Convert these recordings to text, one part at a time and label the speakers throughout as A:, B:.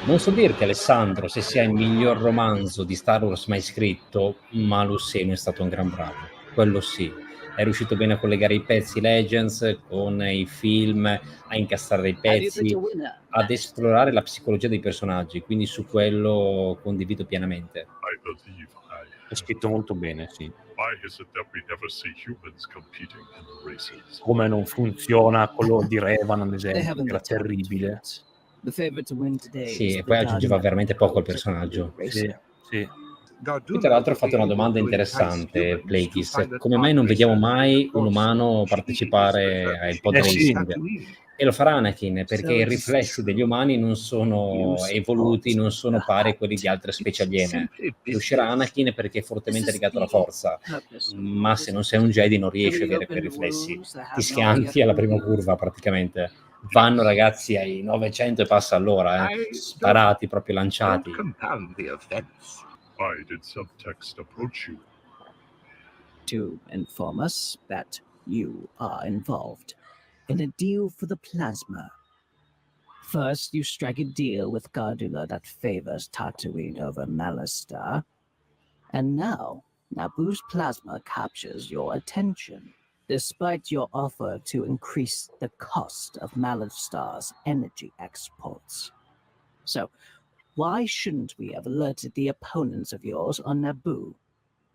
A: Non so dirti, Alessandro, se sia il miglior romanzo di Star Wars mai scritto, ma Luceno è stato un gran bravo. Quello sì. È riuscito bene a collegare i pezzi Legends con i film, a incastrare i pezzi, ad esplorare la psicologia dei personaggi, quindi su quello condivido pienamente.
B: I believe
C: È scritto molto bene, sì.
B: Why is it that we never see humans competing in the races?
C: Come non funziona quello di Revan, ad esempio, che era terribile.
A: Sì, e poi aggiungeva veramente poco al personaggio.
C: Sì, sì.
A: Qui tra l'altro fate una domanda interessante, Plagueis. Come mai non vediamo mai un umano partecipare al pod
C: sì.
A: racing? E lo farà Anakin, perché i riflessi degli umani non sono evoluti, non sono pari a quelli di altre specie aliene. Riuscirà Anakin perché è fortemente legato alla forza, ma se non sei un Jedi non riesci a avere quei riflessi. Ti schianti alla prima curva praticamente. Vanno ragazzi ai 900 e passa all'ora, sparati, proprio lanciati.
B: Why did subtext approach you?
D: To inform us that you are involved in a deal for the plasma. First, you strike a deal with Gardula that favors Tatooine over Malastare, and now Naboo's plasma captures your attention, despite your offer to increase the cost of Malastare's energy exports. So, why shouldn't we have alerted the opponents of yours on Naboo,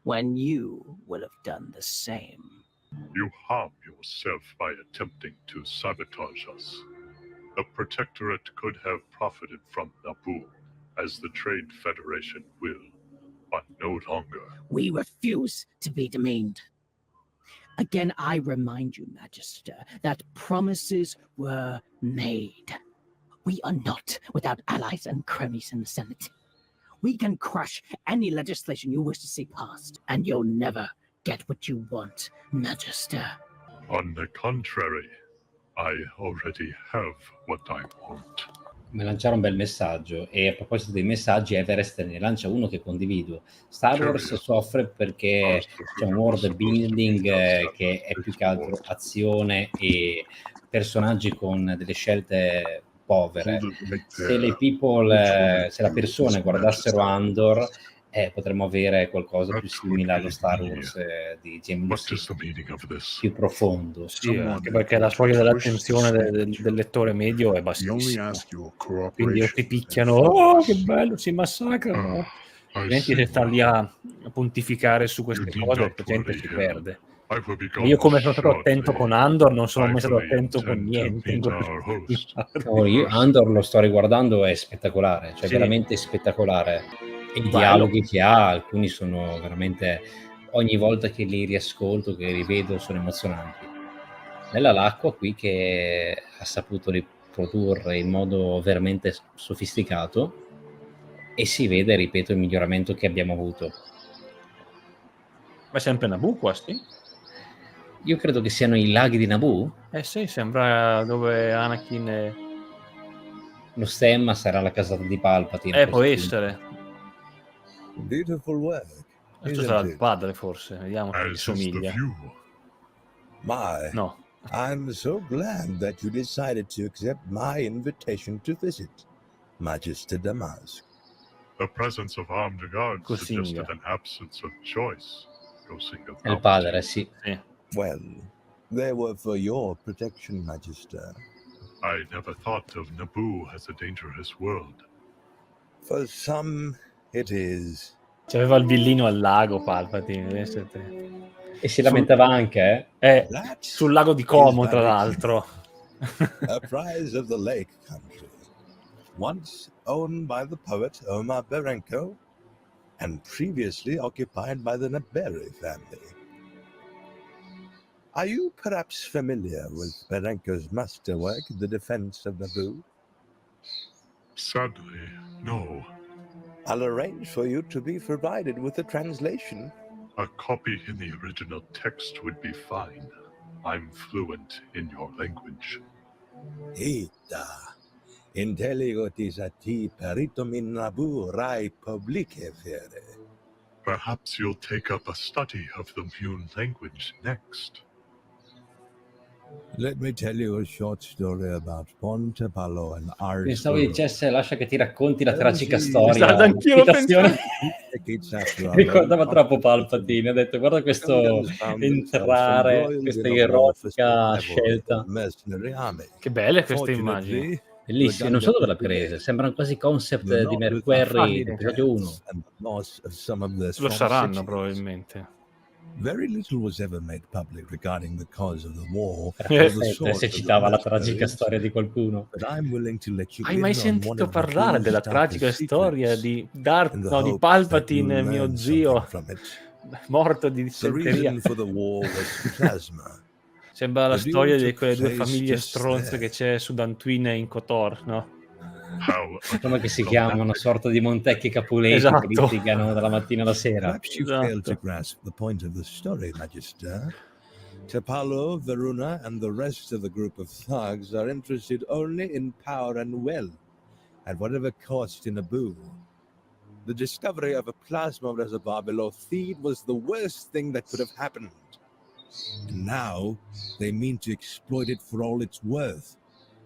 D: when you would have done the same?
B: You harm yourself by attempting to sabotage us. The Protectorate could have profited from Naboo, as the Trade Federation will, but no longer.
D: We refuse to be demeaned. Again, I remind you, Magister, that promises were made. We are not without allies and cronies in the Senate. We can crush any legislation you wish to see passed, and you'll never get what you want, Magister.
B: On the contrary, I already have what I want.
A: Mi lanciare un bel messaggio, e a proposito dei messaggi, Everest ne lancia uno che condivido. Star Wars soffre perché c'è un world building che è più che altro azione e personaggi con delle scelte povere. Se le people, se le persone guardassero Andor, potremmo avere qualcosa più simile allo Star Wars di James Luceno, più profondo.
C: Sì, anche perché la soglia dell'attenzione del lettore medio è bassissima. Quindi o ti picchiano, oh che bello, si massacrano. Altrimenti se sta lì a pontificare su queste cose, la gente si perde. Io come sono stato attento con Andor, non sono mai stato attento con niente.
A: Io Andor lo sto riguardando, è spettacolare, cioè veramente spettacolare. E i dialoghi che ha, alcuni sono veramente, ogni volta che li riascolto, che li rivedo, sono emozionanti. Nella l'acqua qui che ha saputo riprodurre in modo veramente sofisticato, e si vede, ripeto, il miglioramento che abbiamo avuto.
C: Ma è sempre Naboo qua, sì?
A: Io credo che siano i laghi di Naboo.
C: Sì, sembra dove Anakin è...
A: Lo stemma sarà la casata di Palpatine.
C: Può essere.
E: Beautiful work.
C: Questo sarà il padre, forse. Vediamo se gli somiglia.
E: My,
C: no.
E: I'm so glad that you decided to accept my invitation to visit, Magister Damask.
B: The presence of armed guards suggested an absence of choice.
A: È il padre, sì.
E: Well, they were for your protection, Magister.
B: I never thought of Naboo as a dangerous world.
E: For some, it is.
C: C'aveva il villino al lago, Palpatine.
A: E si lamentava anche,
C: sul lago di Como, tra l'altro.
E: A prize of the Lake Country, once owned by the poet Omar Berenko, and previously occupied by the Naberi family. Are you perhaps familiar with Berenko's masterwork, The Defense of Naboo?
B: Sadly, no.
E: I'll arrange for you to be provided with a translation.
B: A copy in the original text would be fine. I'm fluent in your language.
E: Ita, intelligotis a ti peritum in Naboo rai publice fere.
B: Perhaps you'll take up a study of the Mune language next.
E: Let me tell you a short story about Ponte Palo and Ars.
A: Pensavo dicesse lascia che ti racconti la
E: Eh,
A: tragica
E: sì,
A: storia.
C: esatto, anch'io l'ho
A: Citazione.
C: pensato.
A: Ricordava troppo Palpatine, ha detto guarda questo entrare, questa eroica scelta.
C: Che belle queste immagini.
A: Bellissime, non so dove l'ha prese, sembrano quasi concept di McQuarrie, episodio 1.
C: Lo saranno probabilmente.
E: Very little was ever made public regarding the cause of the war.
A: Perfetto, se citava la tragica storia di qualcuno.
C: Hai mai sentito parlare della tragica storia di di Palpatine, mio zio, morto di dissenteria? Sembra la storia di quelle due famiglie stronze che c'è su Dantooine in KOTOR, no?
A: Come che si chiama? Una sorta di Montecchi e Capuleti
C: Esatto.
A: che litigano dalla mattina alla sera.
E: Perhaps you failed to grasp the point of the story, Magister. Tepalo, Veruna, and the rest of the group of thugs are interested only in power and wealth, at whatever cost in Naboo. The discovery of a plasma reservoir below Theed was the worst thing that could have happened. And now they mean to exploit it for all it's worth,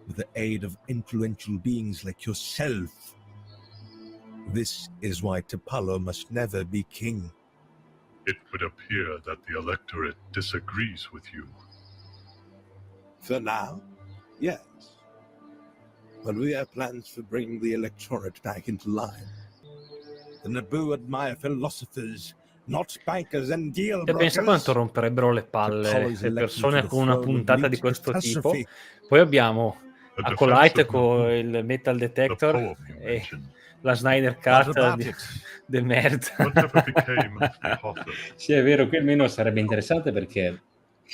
E: with the aid of influential beings like yourself. This is why Tepalo must never be king.
B: It would appear that the electorate disagrees with you.
E: For now, yes. But we have plans for bringing the electorate back into line. The Naboo admire philosophers, not bankers and deal
C: E pensa quanto
E: brokers.
C: romperebbero le palle le persone con una puntata di questo tipo. Poi abbiamo Acolyte con il metal detector e la Snyder Cut de merda.
A: Sì, è vero, qui almeno sarebbe interessante perché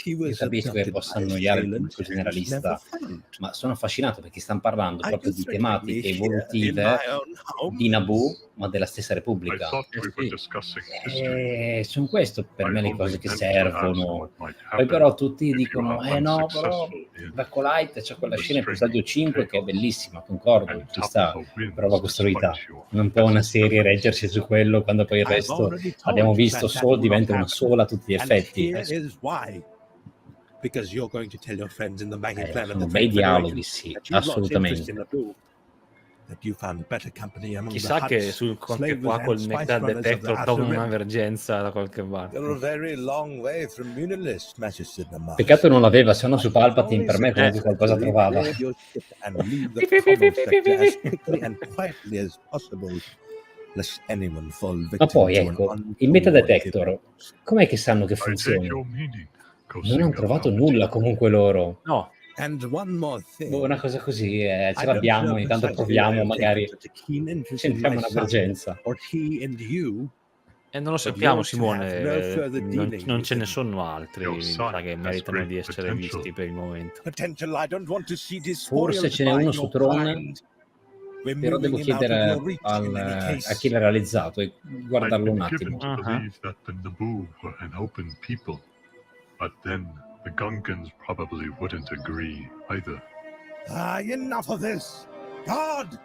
A: io capisco che possa annoiare il pubblico generalista, ma sono affascinato perché stanno parlando proprio di tematiche evolutive di Naboo, ma della stessa Repubblica. E sono questo per me le cose che servono. Poi però tutti dicono, no, però l'Acolyte c'è quella scena in episodio 5 che è bellissima, concordo, ci sta, prova costruita. Non può una serie reggersi su quello quando poi il resto abbiamo visto solo diventa una sola a tutti gli effetti.
E: Because you're going to tell your friends in the banking plan of
A: Sono
E: the
A: bei
E: Trade
A: dialoghi,
E: Federation
A: sì,
E: that you've lost interest
A: assolutamente.
E: in Naboo, that you found better company among
C: Chissà
E: the
C: che
E: Hutts,
C: sul conte
E: slavers
C: qua
E: and
C: col
E: spice
C: metal
E: runners of the
C: detector
E: Outer
C: trovano
E: Rim.
C: un'emergenza da qualche parte.
E: You're a very long way from Unilist, Magister Namas.
A: Peccato non l'aveva, se no su Palpatine per me comunque qualcosa trovava.
E: And leave the common sector as quickly and quietly as possible, lest anyone fall
A: Ma
E: victim
A: poi
E: to
A: ecco,
E: an
A: il meta
E: untoward
A: detector,
E: event.
A: com'è che sanno che funziona? Non hanno trovato nulla comunque loro.
C: No.
E: And one more thing.
A: Una cosa così, ce
E: I don't
A: l'abbiamo,
E: know
A: ogni tanto
E: precisely
A: proviamo,
E: why you're
A: magari
E: taking such a keen interest in
A: sentiamo
E: my son,
A: un'emergenza.
E: or he in you.
C: E non lo sappiamo, Simone, non ce ne sono altri mi sa che meritano di essere visti per il momento.
A: Forse ce n'è uno su Tron, però devo chiedere a chi l'ha realizzato e guardarlo un attimo.
B: The Gungans probably wouldn't agree either.
E: Enough of this. God!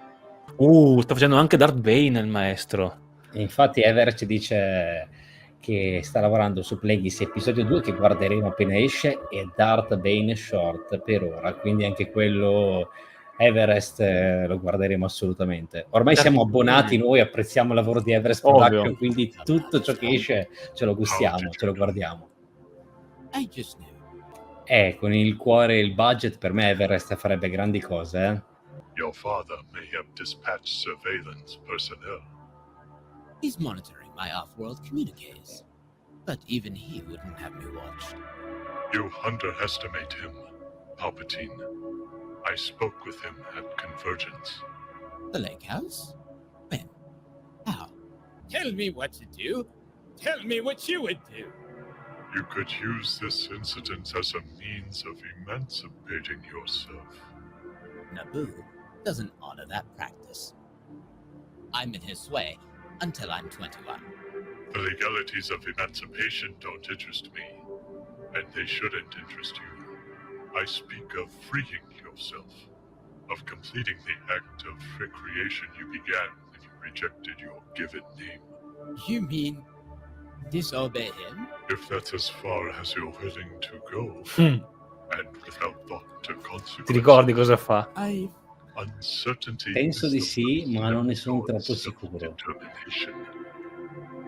C: Sta facendo anche Darth Bane il maestro.
A: E infatti Everett dice che sta lavorando su Plagueis episodio 2 che guarderemo appena esce e Darth Bane Short per ora, quindi anche quello Everest lo guarderemo assolutamente. Ormai siamo abbonati noi, apprezziamo il lavoro di Everest Production, quindi tutto ciò che esce ce lo gustiamo, ce lo guardiamo. Con il cuore e il budget per me Everest farebbe grandi cose.
B: Your father may have dispatched surveillance personnel.
F: He's monitoring my off-world communiques, but even he wouldn't have me watched.
B: You underestimate him, Palpatine. I spoke with him at Convergence.
F: The lake house? When? How? Tell me what to do. Tell me what you would do.
B: You could use this incident as a means of emancipating yourself.
F: Naboo doesn't honor that practice. I'm in his sway until I'm 21.
B: The legalities of emancipation don't interest me, and they shouldn't interest you. I speak of freeing yourself, of completing the act of recreation you began when you rejected your given name.
F: You mean disobey him?
B: If that's as far as you're willing to go, and without thought to
C: Ti
B: consequences.
C: ricordi cosa fa?
B: Uncertainty
A: Penso
B: is
A: di
B: the
A: sì,
B: first
A: ma non ne
B: step
A: sono
B: towards
A: troppo sicuro.
B: self-determination.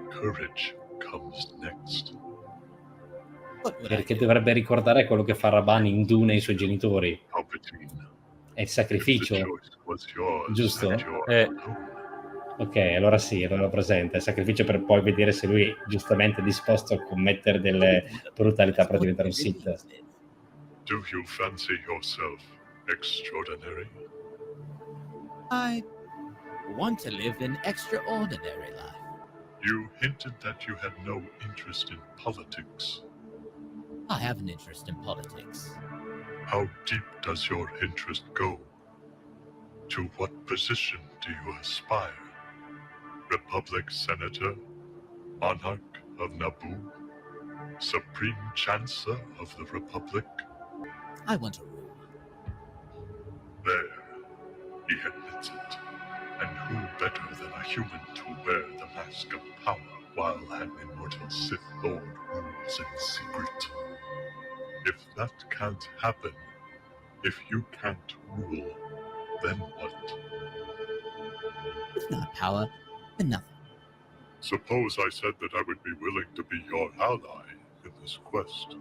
B: Courage comes next.
A: Perché dovrebbe ricordare quello che fa Raban in Dune ai suoi genitori.
B: Palpatine,
A: È il
B: if the
A: sacrificio,
B: choice was yours
A: giusto?
B: and yours
C: Eh.
B: alone,
A: Ok, allora sì, allora lo presenta. Il sacrificio per poi vedere se lui giustamente è disposto a commettere delle brutalità per diventare un Sith.
B: do you fancy yourself extraordinary?
F: I want to live an extraordinary life.
B: You hinted that you had no interest in politics.
F: I have an interest in politics.
B: How deep does your interest go? To what position do you aspire? Republic Senator? Monarch of Naboo? Supreme Chancellor of the Republic?
F: I want to rule.
B: There, he admits it. And who better than a human to wear the mask of power while an immortal Sith Lord rules in secret? If that can't happen, if you can't rule, then what?
F: If not power, then nothing.
B: Suppose I said that I would be willing to be your ally in this quest.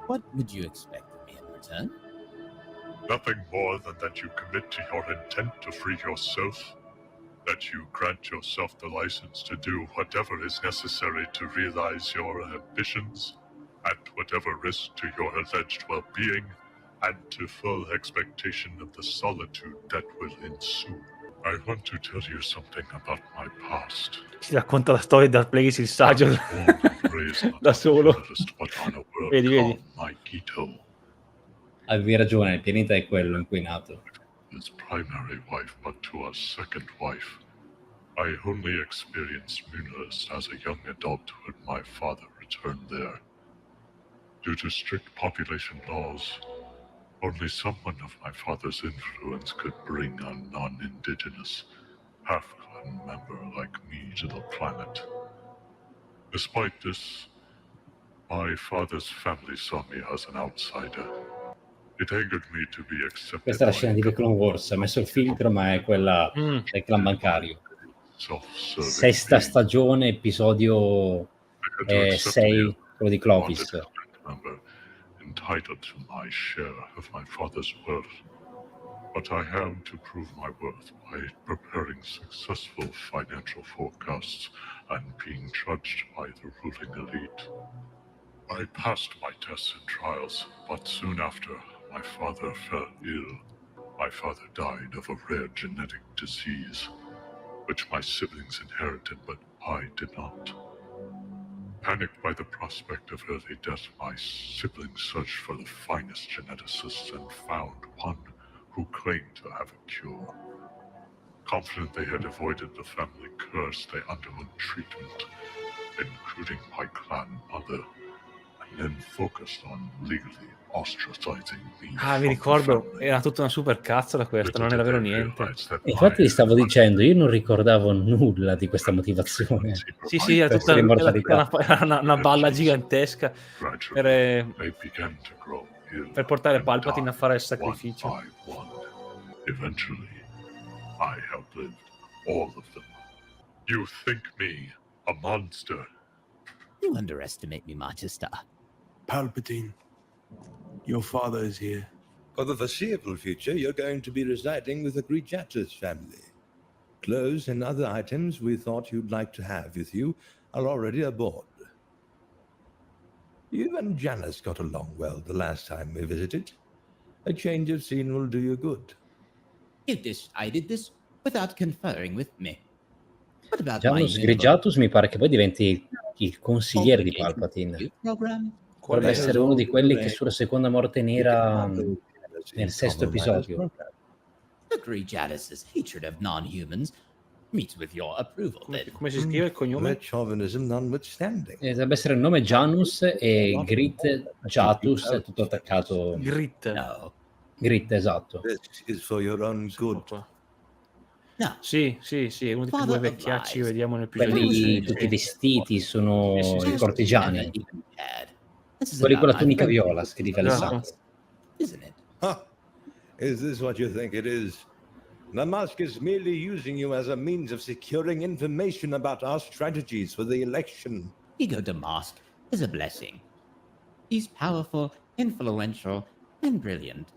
F: What would you expect of me in return?
B: Nothing more than that you commit to your intent to free yourself, that you grant yourself the license to do whatever is necessary to realize your ambitions, at whatever risk to your alleged well-being, and to full expectation of the solitude that will ensue. I want to tell you something about my past.
C: Si racconta la storia di Darth Plagueis il saggio
B: Born and raised not
C: da
B: on
C: solo.
B: the earth, but on a world
C: Vedi, vedi.
B: called my Gito.
A: Avevi ragione, il pianeta è quello in cui è nato.
B: His primary wife, but to a second wife. I only experienced Munos as a young adult when my father returned there. Due to strict population laws, only someone of my father's influence could bring a non-indigenous, half-clan member like me to the planet. Despite this, my father's family saw me as an outsider. It angered me to be accepted.
A: Questa è la scena di The Clone Wars, ha messo il filtro, ma è quella del clan bancario. Sesta stagione, episodio 6, quello di Clovis.
B: Entitled to my share of my father's worth, but I had to prove my worth by preparing successful financial forecasts and being judged by the ruling elite. I passed my tests and trials, but soon after, my father fell ill. My father died of a rare genetic disease, which my siblings inherited, but I did not. Panicked by the prospect of early death, my siblings searched for the finest geneticists and found one who claimed to have a cure. Confident they had avoided the family curse, they underwent treatment, including my clan mother, and then focused on legally ostracizing me.
C: Ah, mi ricordo, era tutta una super cazzola questa, non era vero niente.
A: Infatti ti stavo dicendo, io non ricordavo nulla di questa motivazione.
C: Sì, era tutta una balla gigantesca per portare Palpatine a fare il sacrificio.
B: Eventually, I outlived all of them. You think me a monster?
F: You underestimate me, Majesty.
G: Palpatine, your father is here.
E: For the foreseeable future, you're going to be residing with the Grijatus family. Clothes and other items we thought you'd like to have with you are already aboard. You and Janice got along well the last time we visited. A change of scene will do you good.
F: You decided this without conferring with me. What about
A: Janus Grijatus mi pare che poi diventi il consigliere di Palpatine. Dovrebbe essere uno di quelli che sulla seconda morte nera nel sesto episodio.
F: The Grijatus's hatred of non-humans meets with your approval.
C: Come si scrive il cognome?
A: Dovrebbe essere il nome Janus e Grit Jatus è tutto attaccato.
C: Grit.
F: No.
A: Grit, esatto.
E: This is for your own good.
F: No.
C: Sì, è uno di quei due vecchiacci che vediamo nel episodio.
A: Quelli tutti vestiti sono i cortigiani.
F: This is
A: Quelli con la
F: about my
A: tunica
F: friendship
A: viola,
F: with
A: scrive
F: these
A: Alessandro.
F: guys, isn't it?
E: Huh. Is this what you think it is? Namask is merely using you as a means of securing information about our strategies for the election.
F: Ego Damask is a blessing. He's powerful, influential, and brilliant.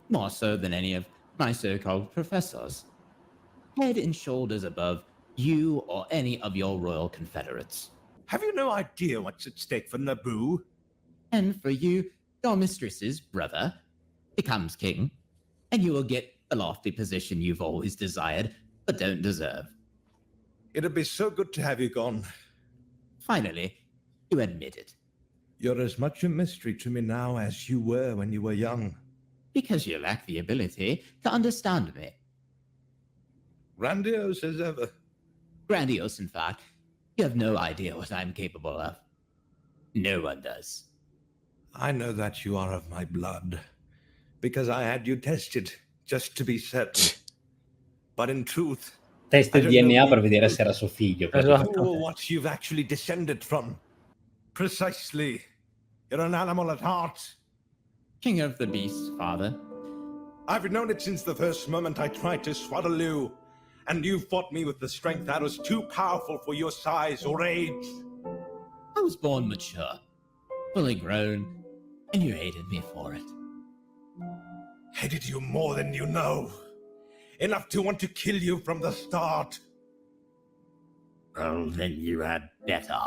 F: More so than any of my so-called professors. Head and shoulders above you or any of your royal confederates.
E: Have you no idea what's at stake for Naboo?
F: And for you, your mistress's brother becomes king, and you will get the lofty position you've always desired, but don't deserve.
E: It'd be so good to have you gone.
F: Finally, you admit it.
E: You're as much a mystery to me now as you were when you were young.
F: Because you lack the ability to understand me.
E: Grandiose as ever.
F: Grandiose, in fact. You have no idea what I'm capable of. No one does.
E: I know that you are of my blood, because I had you tested, just to be certain. But in truth,
A: Test il DNA per vedere se era suo figlio.
E: who or what you've actually descended from. Precisely. You're an animal at heart.
F: King of the beasts, father.
E: I've known it since the first moment I tried to swaddle you, and you fought me with the strength that was too powerful for your size or age.
F: I was born mature, fully grown, and you hated me for it.
E: Hated you more than you know. Enough to want to kill you from the start.
F: Well, then you had better.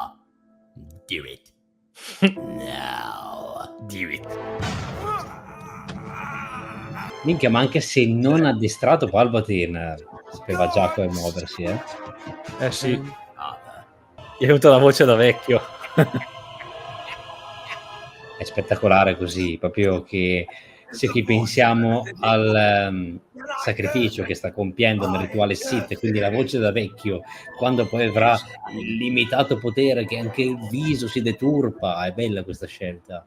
F: Do it. Now, do it.
A: Minchia, ma anche se non addestrato Palpatine sapeva già come muoversi, eh?
C: Eh sì,
F: Father.
C: gli è avuto la voce da vecchio.
A: È spettacolare così, proprio che se che pensiamo al sacrificio che sta compiendo nel rituale Sith, quindi la voce da vecchio, quando poi avrà il limitato potere che anche il viso si deturpa, è bella questa scelta.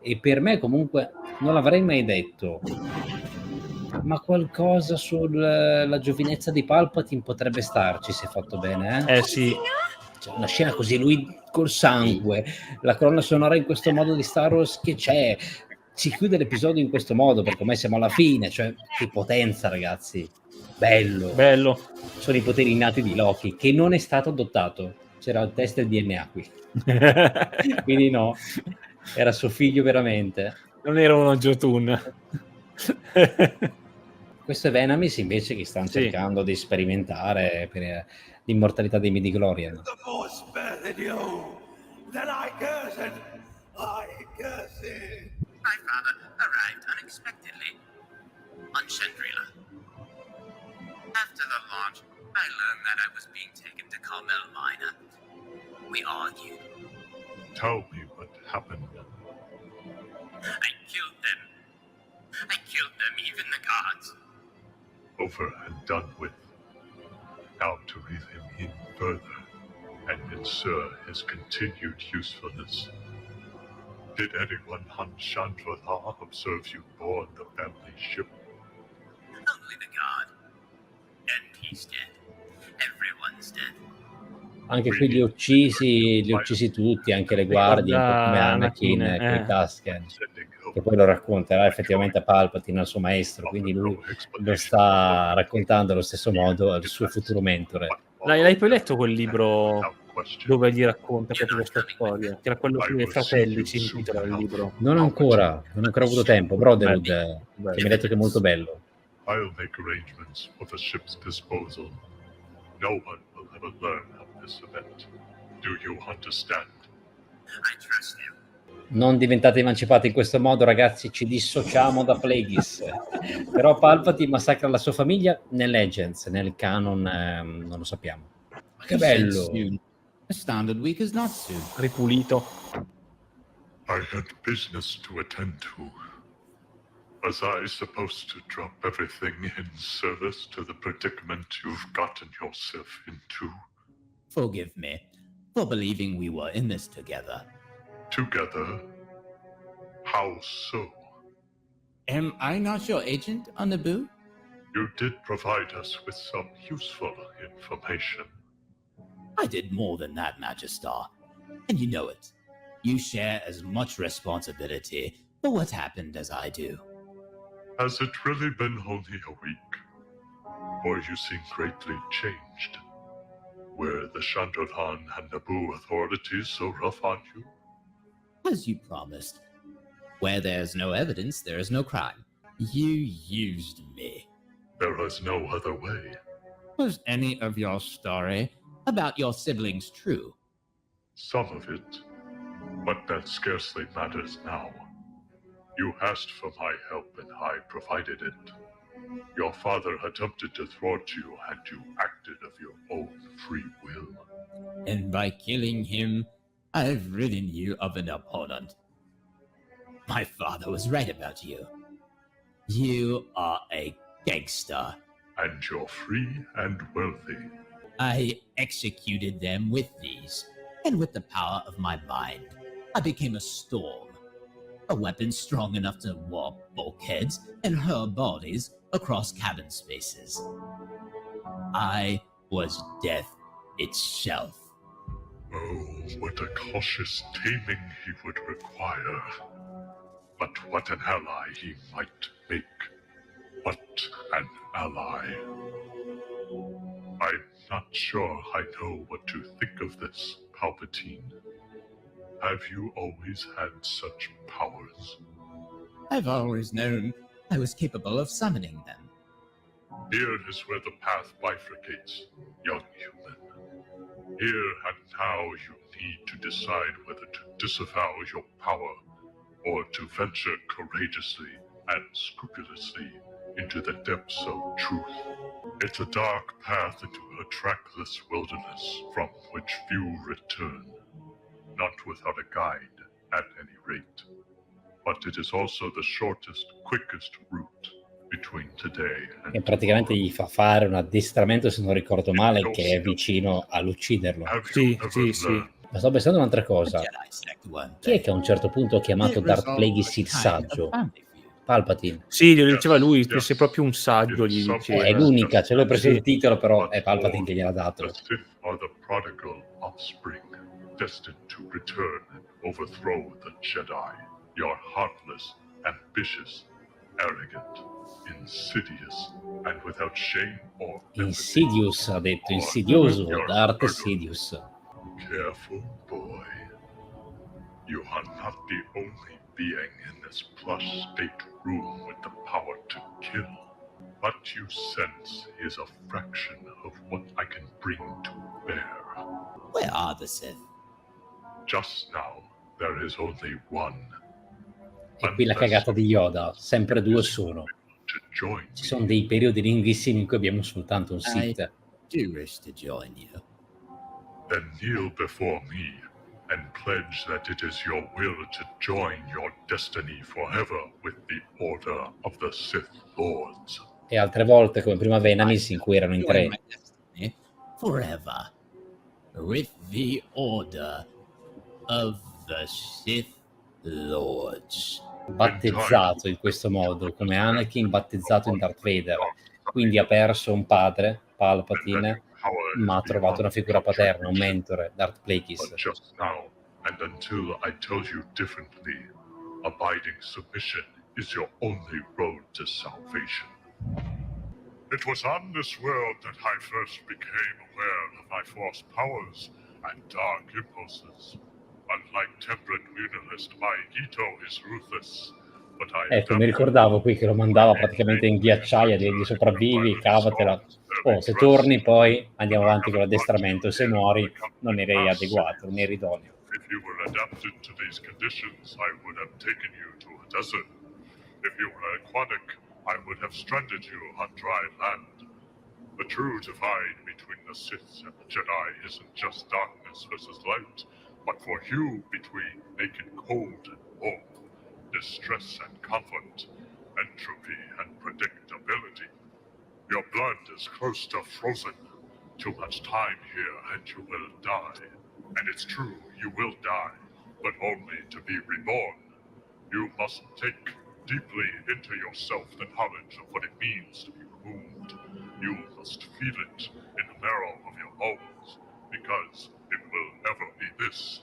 A: E per me comunque non l'avrei mai detto, ma qualcosa sulla giovinezza di Palpatine potrebbe starci se fatto bene, eh?
C: Eh sì,
A: Cioè, una scena così, lui col sangue, la colonna sonora in questo modo di Star Wars che c'è, si chiude l'episodio in questo modo perché ormai siamo alla fine, cioè che potenza, ragazzi, bello.
C: bello.
A: Sono i poteri innati di Loki che non è stato adottato, c'era il test del DNA qui, quindi no, era suo figlio veramente.
C: Non era uno Jotun.
A: Questo è Venamis invece che stanno
C: Sì.
A: cercando di sperimentare per l'immortalità dei midi-chlorian.
E: The Force birthed you. Then I curse it. I curse it.
F: My father arrived unexpectedly on Chandrila. After the launch, I learned that I was being taken to Carmel Minor. We argued.
B: Tell me what happened.
F: I killed them. I killed them, even the guards.
B: Over and done with. Now to reel him in further and ensure his continued usefulness. Did anyone on Chandrila observe you board the family ship?
F: Only the guard. And he's dead. Everyone's dead.
A: Anche qui li ho uccisi tutti, anche le guardie, un po' come Anakin con i Tusken, che poi lo racconterà effettivamente a Palpatine, al suo maestro, quindi lui lo sta raccontando allo stesso modo al suo futuro mentore.
C: L'hai poi letto quel libro dove gli racconta proprio questa storia? Che era quello sui fratelli, si intitola il libro.
A: Non ho ancora avuto tempo, Brotherhood, che mi ha detto che è molto bello.
B: I'll make arrangements for the ship's disposal. No one will ever learn of this event. Do you understand?
F: I trust you.
A: Non diventate emancipati in questo modo, ragazzi, ci dissociamo da Plagueis. Però Palpatine massacra la sua famiglia nel Legends, nel canon non lo sappiamo. Ma che bello!
F: Astounded week is not soon.
C: Ripulito.
B: I had business to attend to. Was I supposed to drop everything in service to the predicament you've gotten yourself into?
F: Forgive me for believing we were in this together.
B: Together? How so?
F: Am I not your agent on Naboo?
B: You did provide us with some useful information.
F: I did more than that, Magistar, and you know it. You share as much responsibility for what happened as I do.
B: Has it really been only a week? Or you seem greatly changed? Were the Chandrohan and Naboo authorities so rough on you?
F: As you promised. Where there's no evidence, there is no crime. You used me.
B: There was no other way.
F: Was any of your story about your siblings true?
B: Some of it, but that scarcely matters now. You asked for my help and I provided it. Your father attempted to thwart you and you acted of your own free will.
F: And by killing him, I've ridden you of an opponent. My father was right about you. You are a gangster.
B: And you're free and wealthy.
F: I executed them with these, and with the power of my mind, I became a storm. A weapon strong enough to warp bulkheads and hurl bodies across cabin spaces. I was death itself.
B: Oh, what a cautious taming he would require. But what an ally he might make. What an ally. I'm not sure I know what to think of this, Palpatine. Have you always had such powers?
F: I've always known I was capable of summoning them.
B: Here is where the path bifurcates, young human. Here and now you need to decide whether to disavow your power or to venture courageously and scrupulously into the depths of truth. It's a dark path into a trackless wilderness from which few return, not without a guide at any rate. But it is also the shortest, quickest route between today and
A: E praticamente gli fa fare un addestramento, se non ricordo male, che è vicino all'ucciderlo.
C: Sì.
A: Ma sto pensando un'altra cosa. Chi è che a un certo punto ha chiamato Darth Plagueis il saggio? Palpatine.
C: Sì, glielo diceva lui, che sei proprio un saggio, gli diceva.
A: È l'unica, ce l'ho preso il titolo, però è Palpatine che gliel'ha dato.
B: The Sith are the prodigal offspring, destined to return and overthrow the Jedi. You're heartless, ambitious, arrogant, insidious, and without shame or
A: Sidious, ha detto, insidioso, Darth Sidious.
B: Careful, boy. You are not the only being in this plush state room with the power to kill. What you sense is a fraction of what I can bring to bear.
F: Where are the Sith?
B: Just now, there is only one.
A: E qui la cagata di Yoda, sempre due sono. Ci sono dei periodi lunghissimi in cui abbiamo soltanto un Sith.
F: I do wish to join you.
B: Then kneel before me and pledge that it is your will to join your destiny forever with the Order of the Sith Lords.
A: E altre volte, come prima Venamis, in cui erano in
F: Join my
A: tre.
F: destiny forever with the Order of the Sith Lords.
A: Battezzato in questo modo, come Anakin battezzato in Darth Vader. Quindi ha perso un padre, Palpatine, ma ha trovato una figura paterna, un mentore, Darth Plagueis.
B: But just now, and until I tell you differently, abiding submission is your only road to salvation. It was on this world that I first became aware of my force powers and dark impulses. Unlike temperate unionist, my Ito is ruthless. But I
A: Ecco, mi ricordavo qui che lo mandava praticamente in ghiacciaia, di sopravvivi, cavatela. Oh, se torni poi andiamo avanti con l'addestramento, se muori non eri adeguato, non eri idoneo.
B: If you were adapted to these conditions, I would have taken you to a desert. If you were aquatic, I would have stranded you on dry land. The true divide between the Sith and the Jedi isn't just darkness versus light, but for you between naked cold and warm, distress and comfort, entropy and predictability. Your blood is close to frozen. Too much time here and you will die. And it's true, you will die, but only to be reborn. You must take deeply into yourself the knowledge of what it means to be removed. You must feel it in the marrow of your bones, because it will never be this.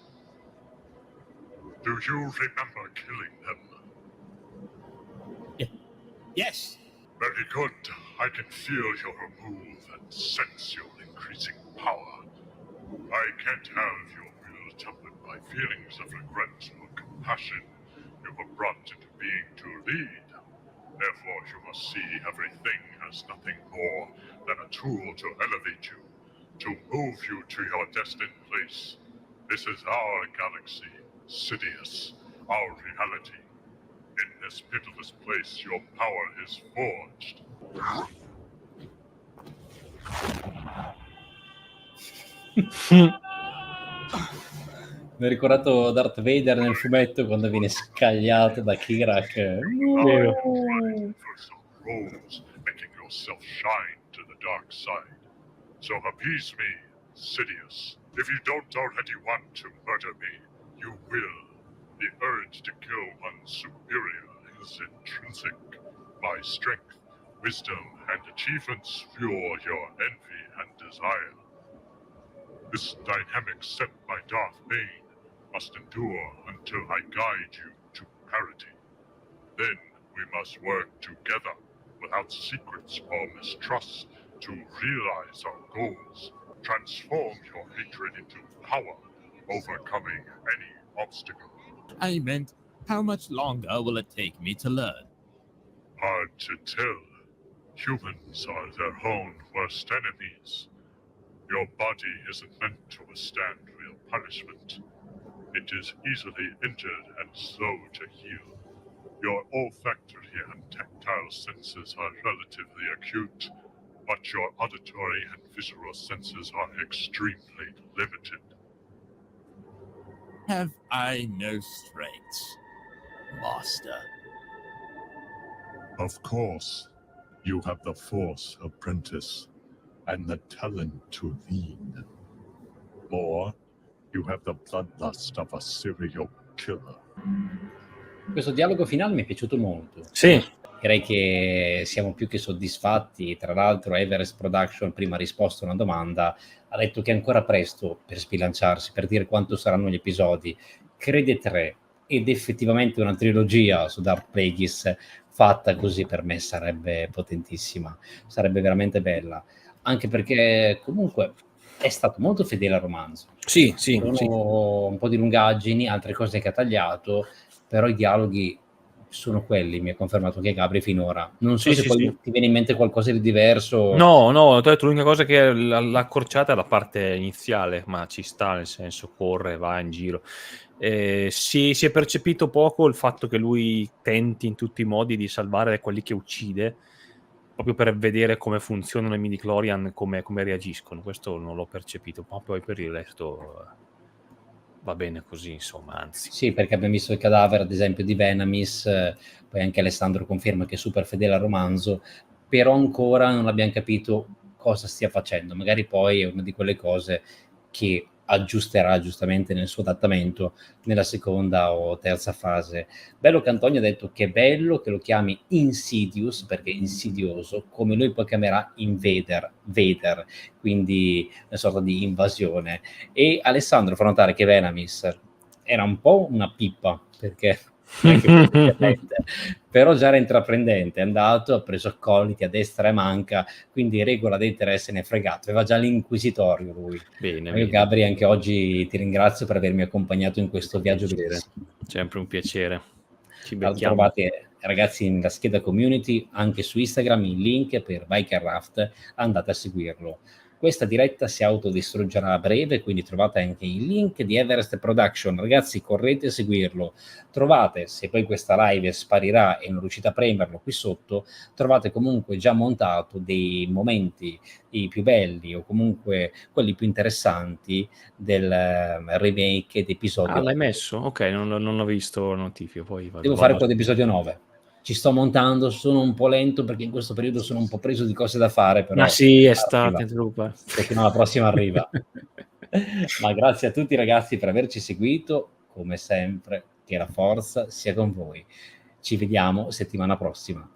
B: Do you remember killing them?
F: Yes.
B: Very good. I can feel your move and sense your increasing power. I can't have your will tempered by feelings of regret or compassion you were brought into being to lead. Therefore, you must see everything as nothing more than a tool to elevate you, to move you to your destined place. This is our galaxy, Sidious, our reality. In this pitiless place, your power is forged.
A: Mi ha ricordato Darth Vader nel fumetto quando viene scagliato da Kirak.
C: Vero.
B: For some rose, making yourself shine to the dark side. So appease me, Sidious. If you don't already want to murder me, you will. The urge to kill one's superior is intrinsic. My strength, wisdom, and achievements fuel your envy and desire. This dynamic set by Darth Bane must endure until I guide you to parity. Then we must work together without secrets or mistrust to realize our goals. Transform your hatred into power, overcoming any obstacle.
F: I meant, how much longer will it take me to learn?
B: Hard to tell. Humans are their own worst enemies. Your body isn't meant to withstand real punishment. It is easily injured and slow to heal. Your olfactory and tactile senses are relatively acute, but your auditory and visual senses are extremely limited.
F: Have I no strengths, Master?
B: Of course, you have the Force, apprentice, and the talent to lead. More, you have the bloodlust of a serial killer.
A: Questo dialogo finale mi è piaciuto molto.
C: Sì.
A: Direi che siamo più che soddisfatti. Tra l'altro Everest Production prima ha risposto a una domanda, ha detto che è ancora presto per sbilanciarsi, per dire quanto saranno gli episodi. Crede 3, ed effettivamente una trilogia su Darth Plagueis fatta così per me sarebbe potentissima, sarebbe veramente bella, anche perché comunque è stato molto fedele al romanzo.
C: Sì.
A: Un po' di lungaggini, altre cose che ha tagliato, però i dialoghi sono quelli, mi ha confermato che Gabri finora. Non so se poi ti viene in mente qualcosa di diverso.
C: No, ho detto l'unica cosa che l'ha accorciata è la parte iniziale, ma ci sta, nel senso corre, va in giro. Si è percepito poco il fatto che lui tenti in tutti i modi di salvare quelli che uccide, proprio per vedere come funzionano i midichlorian, come reagiscono. Questo non l'ho percepito, ma poi per il resto va bene così, insomma, anzi.
A: Sì, perché abbiamo visto il cadavere, ad esempio, di Venamis, poi anche Alessandro conferma che è super fedele al romanzo, però ancora non abbiamo capito cosa stia facendo. Magari poi è una di quelle cose che aggiusterà giustamente nel suo adattamento nella seconda o terza fase. Bello che Antonio ha detto che è bello che lo chiami Insidious, perché insidioso, come lui poi chiamerà Vader, quindi una sorta di invasione. E Alessandro fa notare che Venamis era un po' una pippa, perché però già era intraprendente, è andato, ha preso accoliti a destra e manca, quindi regola dei tre se ne è fregato, aveva già l'inquisitorio lui.
C: Bene.
A: Io Gabri anche oggi ti ringrazio per avermi accompagnato in questo viaggio bellissimo.
C: Sempre un piacere. Ci
A: becchiamo. Trovate ragazzi nella scheda community anche su Instagram il link per Biker Raft, andate a seguirlo. Questa diretta si autodistruggerà a breve, quindi trovate anche il link di Everest Production. Ragazzi, correte a seguirlo. Trovate, se poi questa live sparirà e non riuscite a premerlo qui sotto, trovate comunque già montato dei momenti i più belli o comunque quelli più interessanti del remake di episodio.
C: Ah, l'hai messo? Ok, non ho visto notifica. Poi
A: devo fare quello di episodio 9. Ci sto montando, sono un po' lento perché in questo periodo sono un po' preso di cose da fare, però
C: sì, è stato,
A: settimana prossima arriva. Ma grazie a tutti ragazzi per averci seguito, come sempre, che la forza sia con voi. Ci vediamo settimana prossima.